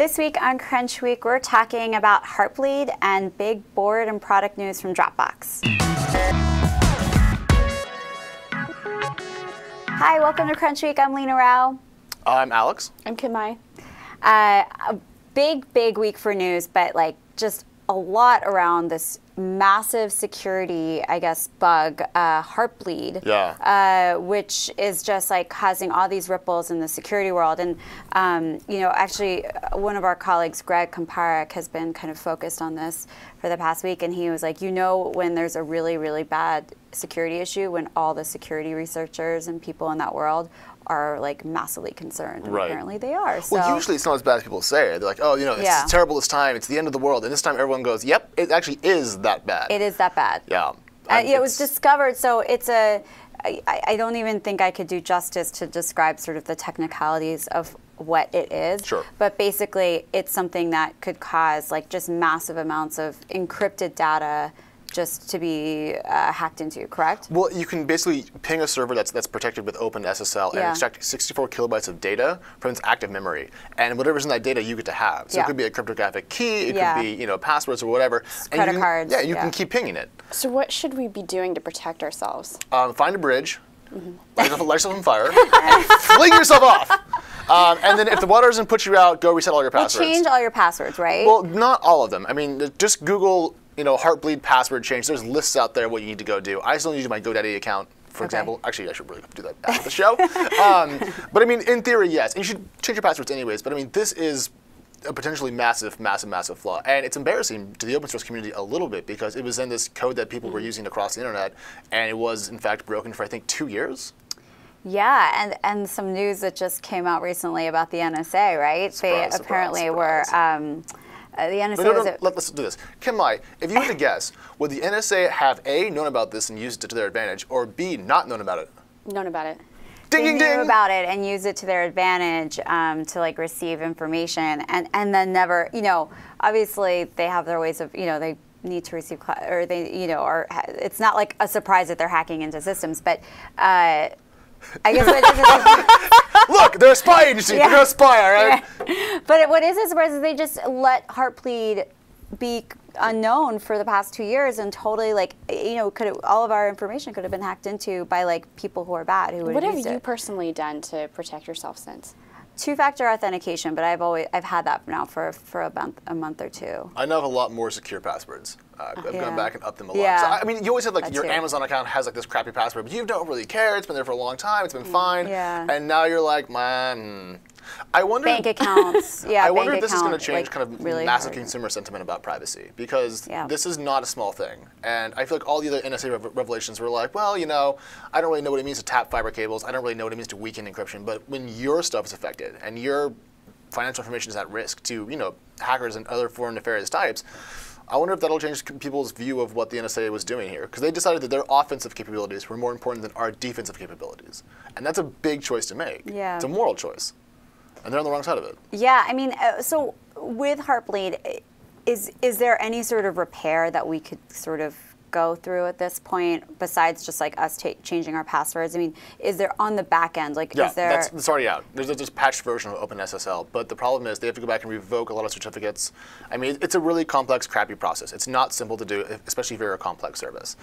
This week on Crunch Week, we're talking about Heartbleed and big board and product news from Dropbox. Hi, welcome to Crunch Week. I'm Leena Rao. I'm Alex. I'm Mai. A big week for news, but like just a lot around this massive security, I guess, bug, Heartbleed, which is just like causing all these ripples in the security world. And, actually, one of our colleagues, Greg Komparek, has been kind of focused on this for the past week. And he was like, when there's a really bad security issue, when all the security researchers and people in that world are like massively concerned. And apparently they are. So. Well, usually it's not as bad as people say. They're like, oh, it's terrible this time. It's the end of the world. And this time everyone goes, yep, it actually is that bad. It is that bad. Yeah. It was discovered. So it's I don't even think I could do justice to describe sort of the technicalities of what it is. Sure. But basically it's something that could cause like just massive amounts of encrypted data just to be hacked into, correct? Well, you can basically ping a server that's protected with OpenSSL and extract 64 kilobytes of data from its active memory. And whatever's in that data, you get to have. So it could be a cryptographic key, it could be passwords or whatever. Credit cards. Yeah, you can keep pinging it. So what should we be doing to protect ourselves? Find a bridge, light yourself on fire, and fling yourself off. And then if the water doesn't put you out, go reset all your passwords. Change all your passwords, right? Well, not all of them. I mean, just Google Heartbleed password change. There's lists out there what you need to go do. I still use my GoDaddy account, for example. Actually, I should really do that after the show. But I mean, in theory, yes. And you should change your passwords anyways. But I mean, this is a potentially massive flaw. And it's embarrassing to the open source community a little bit because it was in this code that people were using across the internet. And it was, in fact, broken for, I think, 2 years. Yeah, and some news that just came out recently about the NSA, right? Surprise, they apparently were... the NSA no, let's do this. Mai, if you had to guess, would the NSA have A, known about this and used it to their advantage, or B, not known about it? Known about it. Ding, ding, ding! They knew about it and used it to their advantage to like receive information and then never, obviously they have their ways of, they need to receive, or they, it's not like a surprise that they're hacking into systems, but I guess what it is look, they're a spy agency. They're gonna spy, all right? Yeah. But what is a surprise is they just let Heartbleed be unknown for the past 2 years and totally all of our information could have been hacked into by like people who are bad who would What have have used you it. personally done to protect yourself since? Two-factor authentication, but I've had that now for a month or two. I now have a lot more secure passwords. I've gone back and upped them a lot. Yeah. So, I mean, you always have like your too. Amazon account has like this crappy password, but you don't really care. It's been there for a long time. It's been fine. Yeah. And now you're like, man. I wonder. Bank accounts. Yeah. I wonder bank if this is going to account, change kind of really massive hard. consumer sentiment about privacy because this is not a small thing. And I feel like all the other NSA revelations were like, well, I don't really know what it means to tap fiber cables. I don't really know what it means to weaken encryption. But when your stuff is affected and your financial information is at risk to hackers and other foreign nefarious types, I wonder if that'll change people's view of what the NSA was doing here. Because they decided that their offensive capabilities were more important than our defensive capabilities. And that's a big choice to make. Yeah. It's a moral choice. And they're on the wrong side of it. Yeah, I mean, so with Heartbleed, is there any sort of repair that we could sort of go through at this point besides just like us changing our passwords? I mean, is there on the back end, is there... That's already out. There's this patched version of OpenSSL, but the problem is they have to go back and revoke a lot of certificates. I mean, it's a really complex, crappy process. It's not simple to do, especially if you're a complex service.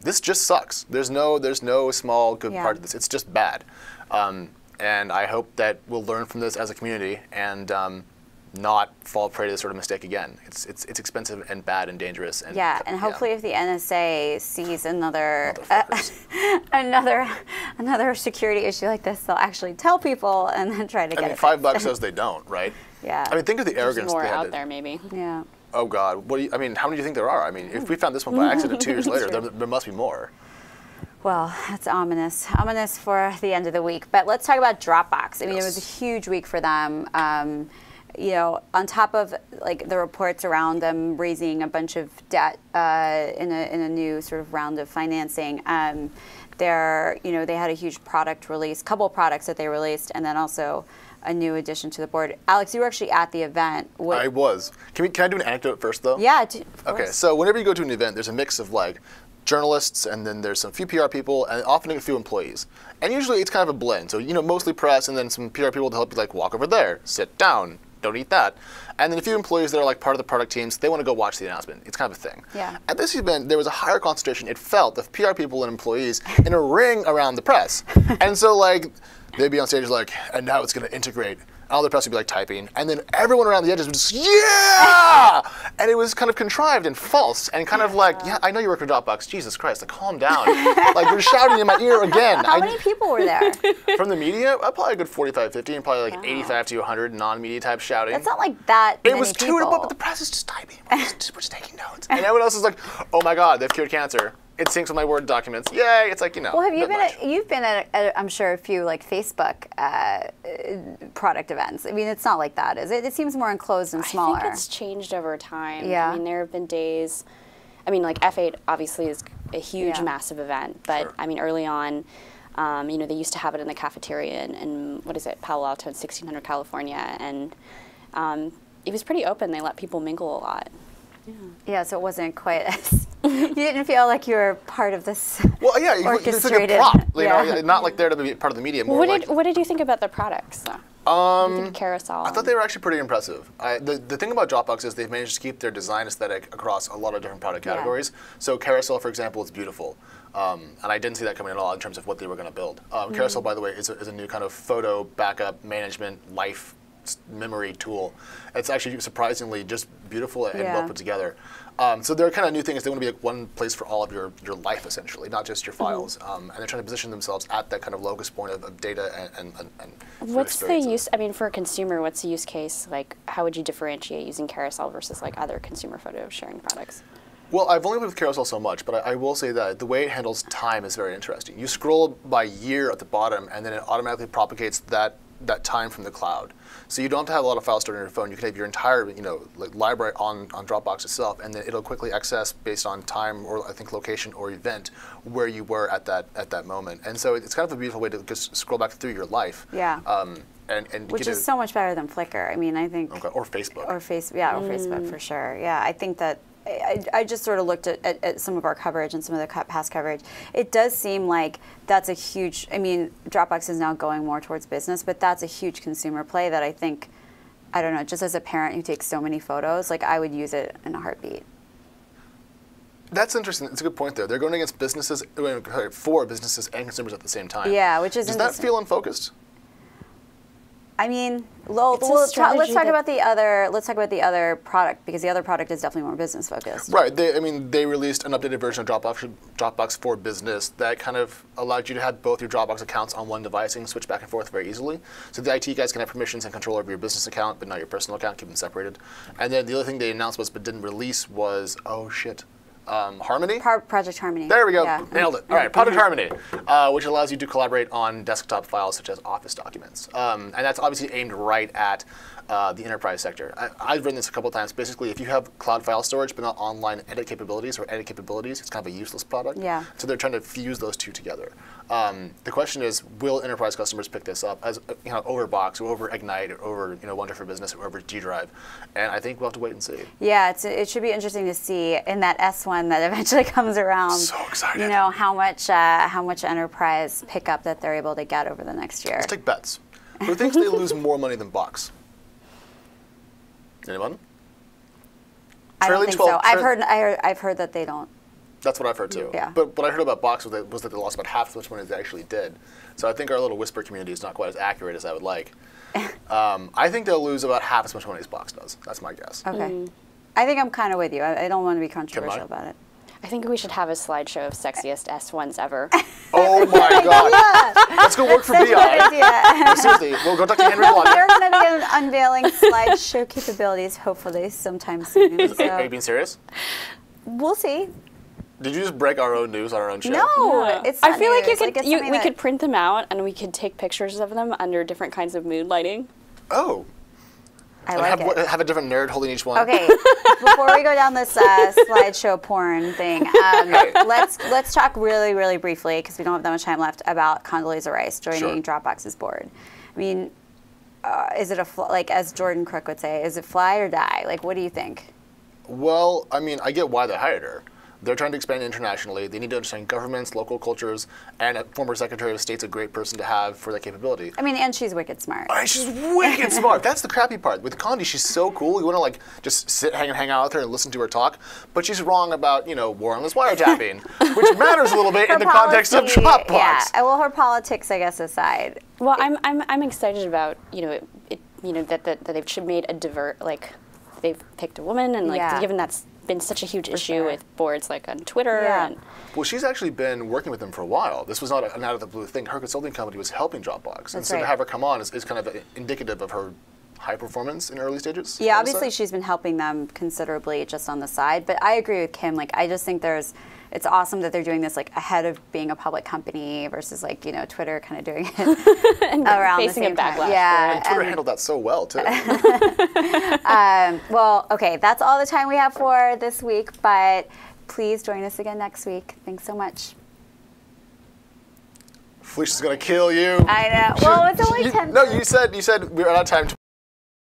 This just sucks. There's no small good part of this. It's just bad. And I hope that we'll learn from this as a community and not fall prey to this sort of mistake again. It's expensive and bad and dangerous. And, and hopefully if the NSA sees another another security issue like this, they'll actually tell people and then try to get it. $5 says they don't, right? Yeah. I mean, think of the arrogance. There's more they had out there, maybe. Yeah. Oh God, how many do you think there are? I mean, if we found this one by accident 2 years later, there must be more. Well, that's ominous. Ominous for the end of the week. But let's talk about Dropbox. I mean, it was a huge week for them. On top of like the reports around them raising a bunch of debt in a new sort of round of financing, they had a huge product release, couple products that they released, and then also a new addition to the board. Alex, you were actually at the event. I was. Can I do an anecdote first, though? Yeah. Okay. So whenever you go to an event, there's a mix of like journalists, and then there's some few PR people, and often a few employees. And usually it's kind of a blend. So, mostly press, and then some PR people to help you like walk over there, sit down, don't eat that. And then a few employees that are like part of the product teams, they want to go watch the announcement. It's kind of a thing. Yeah. At this event, there was a higher concentration, it felt, of PR people and employees in a ring around the press. And so like, they'd be on stage like, and now it's going to integrate. All the press would be like typing, and then everyone around the edges would just, yeah! And it was kind of contrived and false, and kind of like, yeah, I know you work for Dropbox. Jesus Christ, like, calm down. Like, you're shouting in my ear again. How many people were there? From the media, probably a good 45, 50, and probably like 85 to 100 non-media type shouting. It's not like that many It was people. tuned up, but the press is just typing. We're just taking notes. And everyone else is like, oh my God, they've cured cancer. It syncs with my Word documents. Yay! It's like, you know. Well, you've been at I'm sure a few like Facebook product events. I mean, it's not like that, is it? It seems more enclosed and smaller. I think it's changed over time. Yeah. I mean, there have been days. I mean, like F8 obviously is a huge, massive event, but Sure. I mean, early on, you know, they used to have it in the cafeteria in what is it, Palo Alto, in 1600 California, and it was pretty open. They let people mingle a lot. Yeah, so it wasn't quite as, you didn't feel like you were part of this Well, yeah, it's like a prop. You know, not like there to be part of the media. More What did you think about the products, though? What do you think of Carousel? I thought they were actually pretty impressive. The thing about Dropbox is they've managed to keep their design aesthetic across a lot of different product categories. So Carousel, for example, is beautiful. And I didn't see that coming at all in terms of what they were going to build. Carousel, by the way, is a new kind of photo backup management life memory tool. It's actually surprisingly just beautiful and well put together. So there are kind of new things. They want to be like one place for all of your life, essentially, not just your files. And they're trying to position themselves at that kind of locus point of data and what's the use? I mean, for a consumer, what's the use case? Like, how would you differentiate using Carousel versus like other consumer photo sharing products? Well, I've only played with Carousel so much, but I will say that the way it handles time is very interesting. You scroll by year at the bottom, and then it automatically propagates that time from the cloud. So you don't have to have a lot of files stored on your phone. You can have your entire, like library on Dropbox itself, and then it'll quickly access based on time or I think location or event where you were at that moment. And so it's kind of a beautiful way to just scroll back through your life. Yeah. And which is so much better than Flickr. I mean, I think. Okay. Or Facebook. Or Facebook for sure. Yeah, I think that. I just sort of looked at some of our coverage and some of the past coverage. It does seem like that's a huge, I mean, Dropbox is now going more towards business, but that's a huge consumer play that I think, I don't know, just as a parent who takes so many photos, like I would use it in a heartbeat. That's interesting. It's a good point there. They're going against businesses, for businesses and consumers at the same time. Yeah, which is Does that feel unfocused? I mean, let's talk about the other product, because the other product is definitely more business focused. Right. They released an updated version of Dropbox for Business that kind of allowed you to have both your Dropbox accounts on one device and switch back and forth very easily. So the IT guys can have permissions and control over your business account, but not your personal account. Keep them separated. And then the other thing they announced but didn't release was Harmony? Project Harmony. There we go. Yeah. Nailed it. All right, Project Harmony, which allows you to collaborate on desktop files such as Office documents. And that's obviously aimed right at the enterprise sector. I've written this a couple of times. Basically, if you have cloud file storage but not online edit capabilities, it's kind of a useless product. Yeah. So they're trying to fuse those two together. The question is, will enterprise customers pick this up as over Box or over Ignite or over Wonder for Business or over G Drive? And I think we'll have to wait and see. Yeah, it should be interesting to see in that S1 that eventually comes around. So excited. How much enterprise pickup that they're able to get over the next year. Let's take bets. Who thinks they lose more money than Box? Anyone? I don't think so. I've heard that they don't. That's what I've heard too. Yeah. But what I heard about Box was that they lost about half as much money as they actually did. So I think our little whisper community is not quite as accurate as I would like. I think they'll lose about half as much money as Box does. That's my guess. Okay. I think I'm kind of with you. I don't want to be controversial about it. I think we should have a slideshow of sexiest S1s ever. Oh my God. Yeah. Let's go work for BI. No, seriously, we'll go talk to Henry Block. They're going to be unveiling slideshow capabilities, hopefully, sometime soon. So. Are you being serious? We'll see. Did you just break our own news on our own show? No, it's I feel news. like we could print them out and we could take pictures of them under different kinds of mood lighting. Oh. I like it. Have a different nerd holding each one. Okay, before we go down this slideshow porn thing, let's talk really, really briefly, because we don't have that much time left, about Condoleezza Rice joining Dropbox's board. I mean, is it as Jordan Crook would say, is it fly or die? Like, what do you think? Well, I mean, I get why they hired her. They're trying to expand internationally. They need to understand governments, local cultures, and a former Secretary of State's a great person to have for that capability. I mean, and she's wicked smart. She's wicked smart. That's the crappy part. With Condi, she's so cool. You want to like just hang out with her and listen to her talk. But she's wrong about, warrantless wiretapping, which matters a little bit in the context of Dropbox. Yeah. Well, her politics, I guess, aside. Well, I'm excited about that they've made they've picked a woman and given that's been such a huge issue with boards like on Twitter. Yeah. Well, she's actually been working with them for a while. This was not an out of the blue thing. Her consulting company was helping Dropbox. And so to have her come on is kind of indicative of her high performance in early stages. Yeah, obviously she's been helping them considerably just on the side. But I agree with Kim. I just think it's awesome that they're doing this ahead of being a public company versus Twitter kind of doing it around facing the same a backlash. time. Yeah, and Twitter handled that so well too. Well, okay, that's all the time we have for this week. But please join us again next week. Thanks so much. Felicia's gonna kill you. I know. Well, it's only 10. No, you said we're out of time.